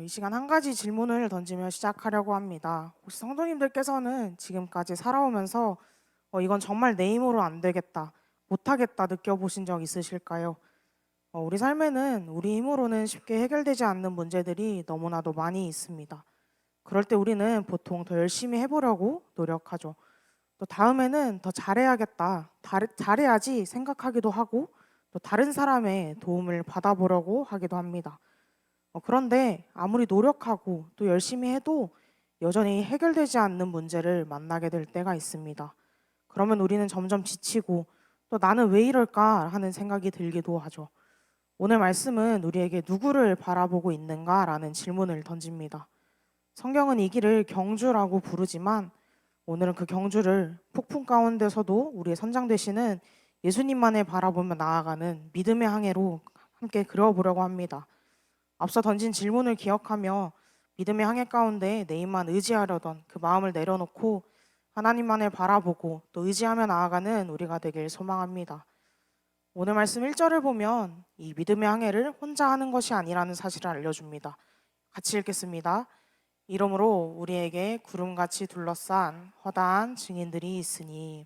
이 시간 한 가지 질문을 던지며 시작하려고 합니다. 혹시 성도님들께서는 지금까지 살아오면서 이건 정말 내 힘으로 안 되겠다, 못하겠다 느껴보신 적 있으실까요? 우리 삶에는 우리 힘으로는 쉽게 해결되지 않는 문제들이 너무나도 많이 있습니다. 그럴 때 우리는 보통 더 열심히 해보려고 노력하죠. 또 다음에는 더 잘해야겠다, 잘해야지 생각하기도 하고 또 다른 사람의 도움을 받아보려고 하기도 합니다. 그런데 아무리 노력하고 또 열심히 해도 여전히 해결되지 않는 문제를 만나게 될 때가 있습니다. 그러면 우리는 점점 지치고 또 나는 왜 이럴까 하는 생각이 들기도 하죠. 오늘 말씀은 우리에게 누구를 바라보고 있는가라는 질문을 던집니다. 성경은 이 길을 경주라고 부르지만 오늘은 그 경주를 폭풍 가운데서도 우리의 선장 되시는 예수님만을 바라보며 나아가는 믿음의 항해로 함께 그려보려고 합니다. 앞서 던진 질문을 기억하며 믿음의 항해 가운데 내 힘만 의지하려던 그 마음을 내려놓고 하나님만을 바라보고 또 의지하며 나아가는 우리가 되길 소망합니다. 오늘 말씀 1절을 보면 이 믿음의 항해를 혼자 하는 것이 아니라는 사실을 알려줍니다. 같이 읽겠습니다. 이러므로 우리에게 구름같이 둘러싼 허다한 증인들이 있으니.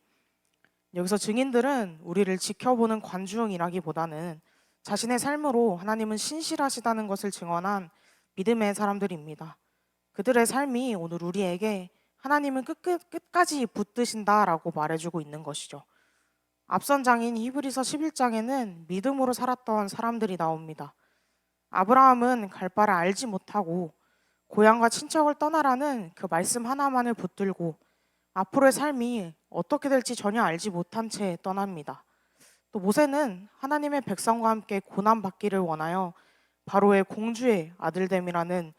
여기서 증인들은 우리를 지켜보는 관중이라기보다는 자신의 삶으로 하나님은 신실하시다는 것을 증언한 믿음의 사람들입니다. 그들의 삶이 오늘 우리에게 하나님은 끝까지 붙드신다라고 말해주고 있는 것이죠. 앞선 장인 히브리서 11장에는 믿음으로 살았던 사람들이 나옵니다. 아브라함은 갈 바를 알지 못하고 고향과 친척을 떠나라는 그 말씀 하나만을 붙들고 앞으로의 삶이 어떻게 될지 전혀 알지 못한 채 떠납니다. 또 모세는 하나님의 백성과 함께 고난받기를 원하여 바로의 공주의 아들됨이라는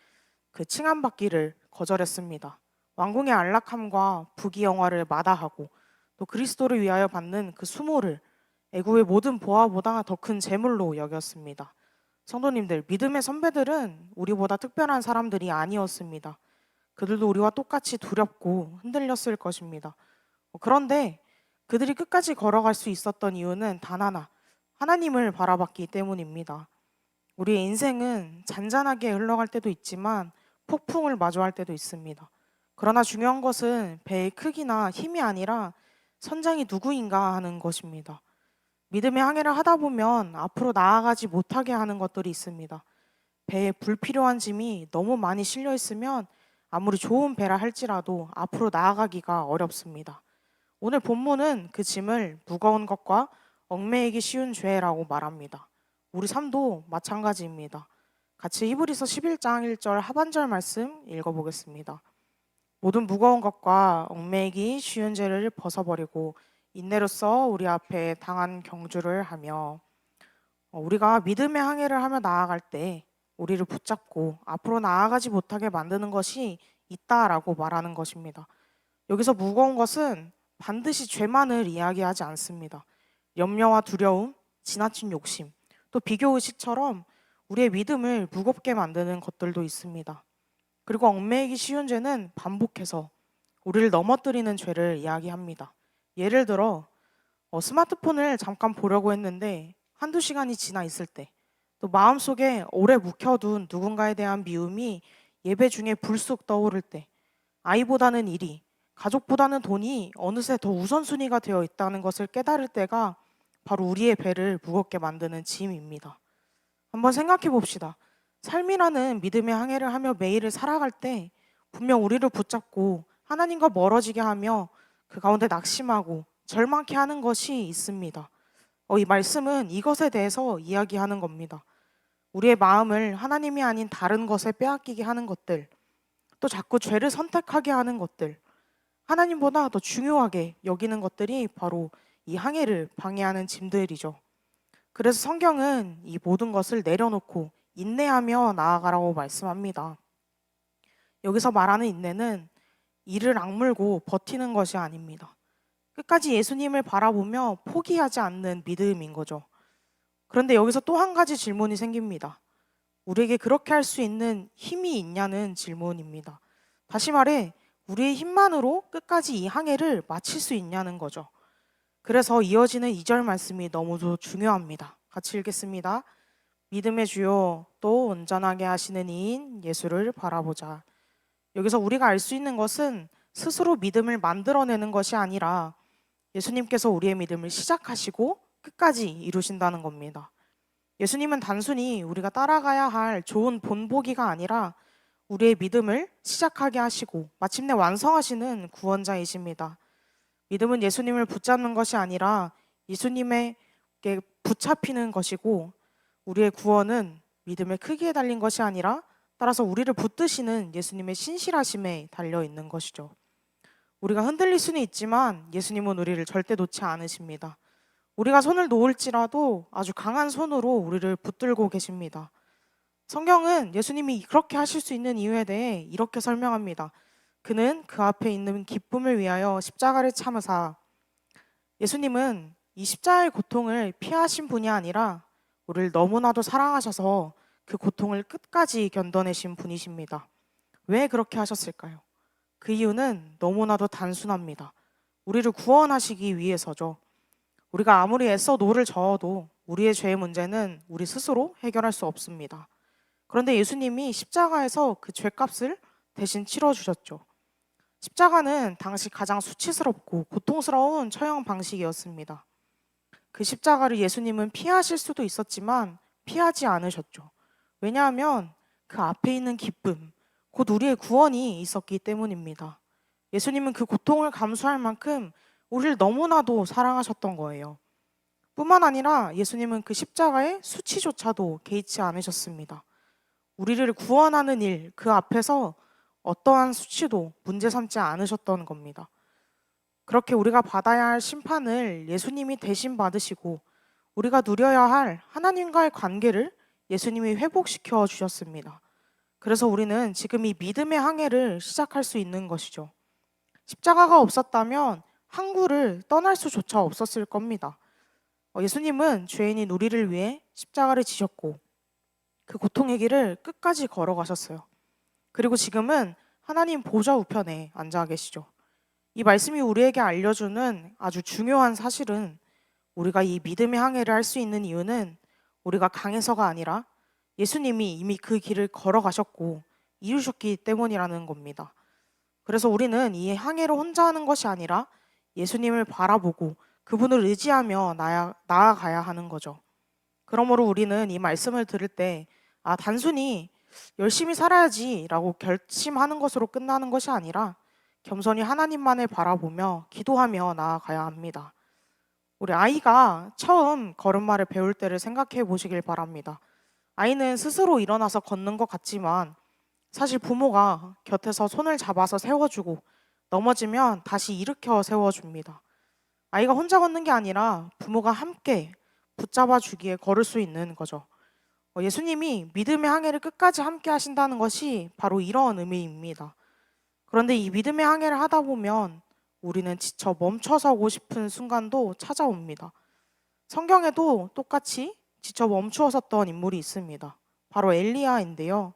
그 칭함받기를 거절했습니다. 왕궁의 안락함과 부귀영화를 마다하고 또 그리스도를 위하여 받는 그 수모를 애굽의 모든 보화보다 더 큰 재물로 여겼습니다. 성도님들, 믿음의 선배들은 우리보다 특별한 사람들이 아니었습니다. 그들도 우리와 똑같이 두렵고 흔들렸을 것입니다. 그런데 그들이 끝까지 걸어갈 수 있었던 이유는 단 하나, 하나님을 바라봤기 때문입니다. 우리의 인생은 잔잔하게 흘러갈 때도 있지만 폭풍을 마주할 때도 있습니다. 그러나 중요한 것은 배의 크기나 힘이 아니라 선장이 누구인가 하는 것입니다. 믿음의 항해를 하다 보면 앞으로 나아가지 못하게 하는 것들이 있습니다. 배에 불필요한 짐이 너무 많이 실려 있으면 아무리 좋은 배라 할지라도 앞으로 나아가기가 어렵습니다. 오늘 본문은 그 짐을 무거운 것과 얽매이기 쉬운 죄라고 말합니다. 우리 삶도 마찬가지입니다. 같이 히브리서 11장 1절 하반절 말씀 읽어보겠습니다. 모든 무거운 것과 얽매이기 쉬운 죄를 벗어버리고 인내로써 우리 앞에 당한 경주를 하며. 우리가 믿음의 항해를 하며 나아갈 때 우리를 붙잡고 앞으로 나아가지 못하게 만드는 것이 있다라고 말하는 것입니다. 여기서 무거운 것은 반드시 죄만을 이야기하지 않습니다. 염려와 두려움, 지나친 욕심, 또 비교의식처럼 우리의 믿음을 무겁게 만드는 것들도 있습니다. 그리고 얽매이기 쉬운 죄는 반복해서 우리를 넘어뜨리는 죄를 이야기합니다. 예를 들어 스마트폰을 잠깐 보려고 했는데 한두 시간이 지나 있을 때, 또 마음속에 오래 묵혀둔 누군가에 대한 미움이 예배 중에 불쑥 떠오를 때, 아이보다는 일이, 가족보다는 돈이 어느새 더 우선순위가 되어 있다는 것을 깨달을 때가 바로 우리의 배를 무겁게 만드는 짐입니다. 한번 생각해 봅시다. 삶이라는 믿음의 항해를 하며 매일을 살아갈 때 분명 우리를 붙잡고 하나님과 멀어지게 하며 그 가운데 낙심하고 절망케 하는 것이 있습니다. 이 말씀은 이것에 대해서 이야기하는 겁니다. 우리의 마음을 하나님이 아닌 다른 것에 빼앗기게 하는 것들, 또 자꾸 죄를 선택하게 하는 것들, 하나님보다 더 중요하게 여기는 것들이 바로 이 항해를 방해하는 짐들이죠. 그래서 성경은 이 모든 것을 내려놓고 인내하며 나아가라고 말씀합니다. 여기서 말하는 인내는 이를 악물고 버티는 것이 아닙니다. 끝까지 예수님을 바라보며 포기하지 않는 믿음인 거죠. 그런데 여기서 또 한 가지 질문이 생깁니다. 우리에게 그렇게 할 수 있는 힘이 있냐는 질문입니다. 다시 말해, 우리의 힘만으로 끝까지 이 항해를 마칠 수 있냐는 거죠. 그래서 이어지는 2절 말씀이 너무도 중요합니다. 같이 읽겠습니다. 믿음의 주요 또 온전하게 하시는 이인 예수를 바라보자. 여기서 우리가 알 수 있는 것은 스스로 믿음을 만들어내는 것이 아니라 예수님께서 우리의 믿음을 시작하시고 끝까지 이루신다는 겁니다. 예수님은 단순히 우리가 따라가야 할 좋은 본보기가 아니라 우리의 믿음을 시작하게 하시고 마침내 완성하시는 구원자이십니다. 믿음은 예수님을 붙잡는 것이 아니라 예수님에게 붙잡히는 것이고, 우리의 구원은 믿음의 크기에 달린 것이 아니라 따라서 우리를 붙드시는 예수님의 신실하심에 달려 있는 것이죠. 우리가 흔들릴 수는 있지만 예수님은 우리를 절대 놓지 않으십니다. 우리가 손을 놓을지라도 아주 강한 손으로 우리를 붙들고 계십니다. 성경은 예수님이 그렇게 하실 수 있는 이유에 대해 이렇게 설명합니다. 그는 그 앞에 있는 기쁨을 위하여 십자가를 참으사. 예수님은 이 십자가의 고통을 피하신 분이 아니라 우리를 너무나도 사랑하셔서 그 고통을 끝까지 견뎌내신 분이십니다. 왜 그렇게 하셨을까요? 그 이유는 너무나도 단순합니다. 우리를 구원하시기 위해서죠. 우리가 아무리 애써 노를 저어도 우리의 죄의 문제는 우리 스스로 해결할 수 없습니다. 그런데 예수님이 십자가에서 그 죄값을 대신 치러주셨죠. 십자가는 당시 가장 수치스럽고 고통스러운 처형 방식이었습니다. 그 십자가를 예수님은 피하실 수도 있었지만 피하지 않으셨죠. 왜냐하면 그 앞에 있는 기쁨, 곧 우리의 구원이 있었기 때문입니다. 예수님은 그 고통을 감수할 만큼 우리를 너무나도 사랑하셨던 거예요. 뿐만 아니라 예수님은 그 십자가의 수치조차도 개의치 않으셨습니다. 우리를 구원하는 일, 그 앞에서 어떠한 수치도 문제 삼지 않으셨던 겁니다. 그렇게 우리가 받아야 할 심판을 예수님이 대신 받으시고 우리가 누려야 할 하나님과의 관계를 예수님이 회복시켜 주셨습니다. 그래서 우리는 지금 이 믿음의 항해를 시작할 수 있는 것이죠. 십자가가 없었다면 항구를 떠날 수조차 없었을 겁니다. 예수님은 죄인인 우리를 위해 십자가를 지셨고 그 고통의 길을 끝까지 걸어가셨어요. 그리고 지금은 하나님 보좌 우편에 앉아 계시죠. 이 말씀이 우리에게 알려주는 아주 중요한 사실은 우리가 이 믿음의 항해를 할 수 있는 이유는 우리가 강해서가 아니라 예수님이 이미 그 길을 걸어가셨고 이루셨기 때문이라는 겁니다. 그래서 우리는 이 항해를 혼자 하는 것이 아니라 예수님을 바라보고 그분을 의지하며 나아가야 하는 거죠. 그러므로 우리는 이 말씀을 들을 때 단순히 열심히 살아야지라고 결심하는 것으로 끝나는 것이 아니라 겸손히 하나님만을 바라보며 기도하며 나아가야 합니다. 우리 아이가 처음 걸음마를 배울 때를 생각해 보시길 바랍니다. 아이는 스스로 일어나서 걷는 것 같지만 사실 부모가 곁에서 손을 잡아서 세워주고 넘어지면 다시 일으켜 세워줍니다. 아이가 혼자 걷는 게 아니라 부모가 함께 붙잡아 주기에 걸을 수 있는 거죠. 예수님이 믿음의 항해를 끝까지 함께 하신다는 것이 바로 이런 의미입니다. 그런데 이 믿음의 항해를 하다 보면 우리는 지쳐 멈춰서고 싶은 순간도 찾아옵니다. 성경에도 똑같이 지쳐 멈추었었던 인물이 있습니다. 바로 엘리야인데요.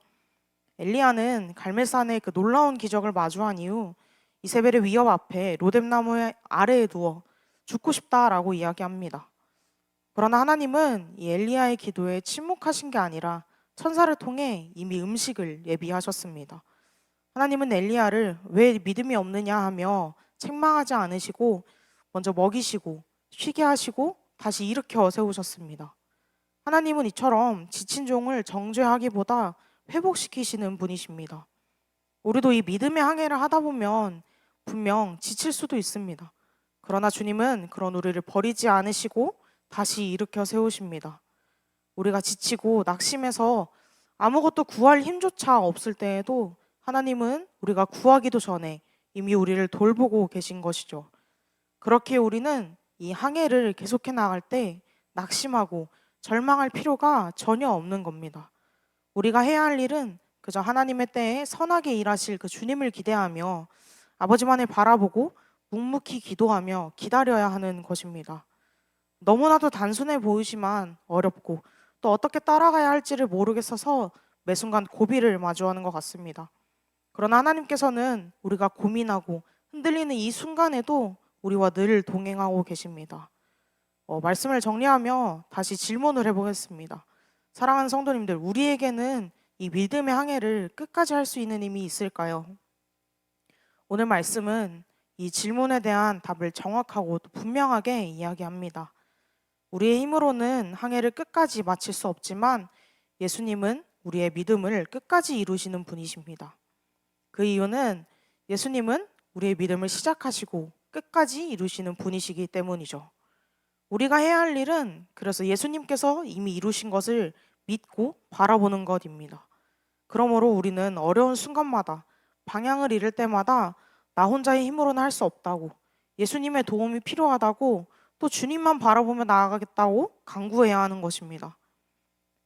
엘리야는 갈멜산의 그 놀라운 기적을 마주한 이후 이세벨의 위협 앞에 로뎀나무 아래에 누워 죽고 싶다라고 이야기합니다. 그러나 하나님은 이 엘리야의 기도에 침묵하신 게 아니라 천사를 통해 이미 음식을 예비하셨습니다. 하나님은 엘리야를 왜 믿음이 없느냐 하며 책망하지 않으시고 먼저 먹이시고 쉬게 하시고 다시 일으켜 세우셨습니다. 하나님은 이처럼 지친 종을 정죄하기보다 회복시키시는 분이십니다. 우리도 이 믿음의 항해를 하다 보면 분명 지칠 수도 있습니다. 그러나 주님은 그런 우리를 버리지 않으시고 다시 일으켜 세우십니다. 우리가 지치고 낙심해서 아무것도 구할 힘조차 없을 때에도 하나님은 우리가 구하기도 전에 이미 우리를 돌보고 계신 것이죠. 그렇게 우리는 이 항해를 계속해 나갈 때 낙심하고 절망할 필요가 전혀 없는 겁니다. 우리가 해야 할 일은 그저 하나님의 때에 선하게 일하실 그 주님을 기대하며 아버지만을 바라보고 묵묵히 기도하며 기다려야 하는 것입니다. 너무나도 단순해 보이지만 어렵고 또 어떻게 따라가야 할지를 모르겠어서 매 순간 고비를 마주하는 것 같습니다. 그러나 하나님께서는 우리가 고민하고 흔들리는 이 순간에도 우리와 늘 동행하고 계십니다. 말씀을 정리하며 다시 질문을 해보겠습니다. 사랑하는 성도님들, 우리에게는 이 믿음의 항해를 끝까지 할 수 있는 힘이 있을까요? 오늘 말씀은 이 질문에 대한 답을 정확하고 또 분명하게 이야기합니다. 우리의 힘으로는 항해를 끝까지 마칠 수 없지만 예수님은 우리의 믿음을 끝까지 이루시는 분이십니다. 그 이유는 예수님은 우리의 믿음을 시작하시고 끝까지 이루시는 분이시기 때문이죠. 우리가 해야 할 일은 그래서 예수님께서 이미 이루신 것을 믿고 바라보는 것입니다. 그러므로 우리는 어려운 순간마다 방향을 잃을 때마다 나 혼자의 힘으로는 할 수 없다고, 예수님의 도움이 필요하다고, 또 주님만 바라보며 나아가겠다고 강구해야 하는 것입니다.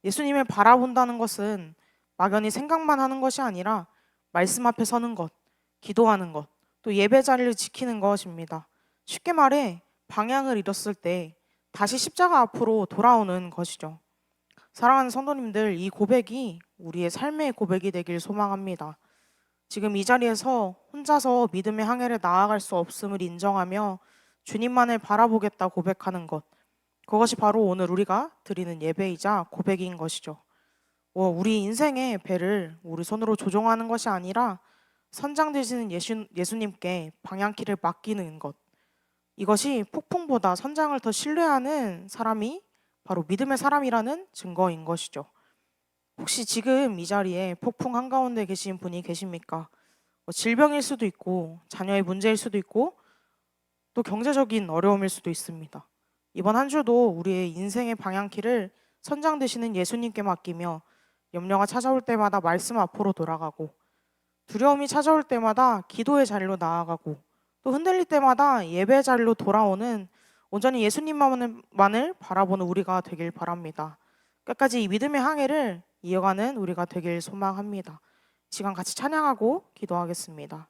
예수님을 바라본다는 것은 막연히 생각만 하는 것이 아니라 말씀 앞에 서는 것, 기도하는 것, 또 예배 자리를 지키는 것입니다. 쉽게 말해 방향을 잃었을 때 다시 십자가 앞으로 돌아오는 것이죠. 사랑하는 성도님들, 이 고백이 우리의 삶의 고백이 되길 소망합니다. 지금 이 자리에서 혼자서 믿음의 항해를 나아갈 수 없음을 인정하며 주님만을 바라보겠다 고백하는 것, 그것이 바로 오늘 우리가 드리는 예배이자 고백인 것이죠. 우리 인생의 배를 우리 손으로 조종하는 것이 아니라 선장 되시는 예수님께 방향키를 맡기는 것, 이것이 폭풍보다 선장을 더 신뢰하는 사람이 바로 믿음의 사람이라는 증거인 것이죠. 혹시 지금 이 자리에 폭풍 한가운데 계신 분이 계십니까? 질병일 수도 있고 자녀의 문제일 수도 있고 또 경제적인 어려움일 수도 있습니다. 이번 한 주도 우리의 인생의 방향키를 선장 되시는 예수님께 맡기며 염려가 찾아올 때마다 말씀 앞으로 돌아가고 두려움이 찾아올 때마다 기도의 자리로 나아가고 또 흔들릴 때마다 예배 자리로 돌아오는 온전히 예수님만을 바라보는 우리가 되길 바랍니다. 끝까지 이 믿음의 항해를 이어가는 우리가 되길 소망합니다. 이 시간 같이 찬양하고 기도하겠습니다.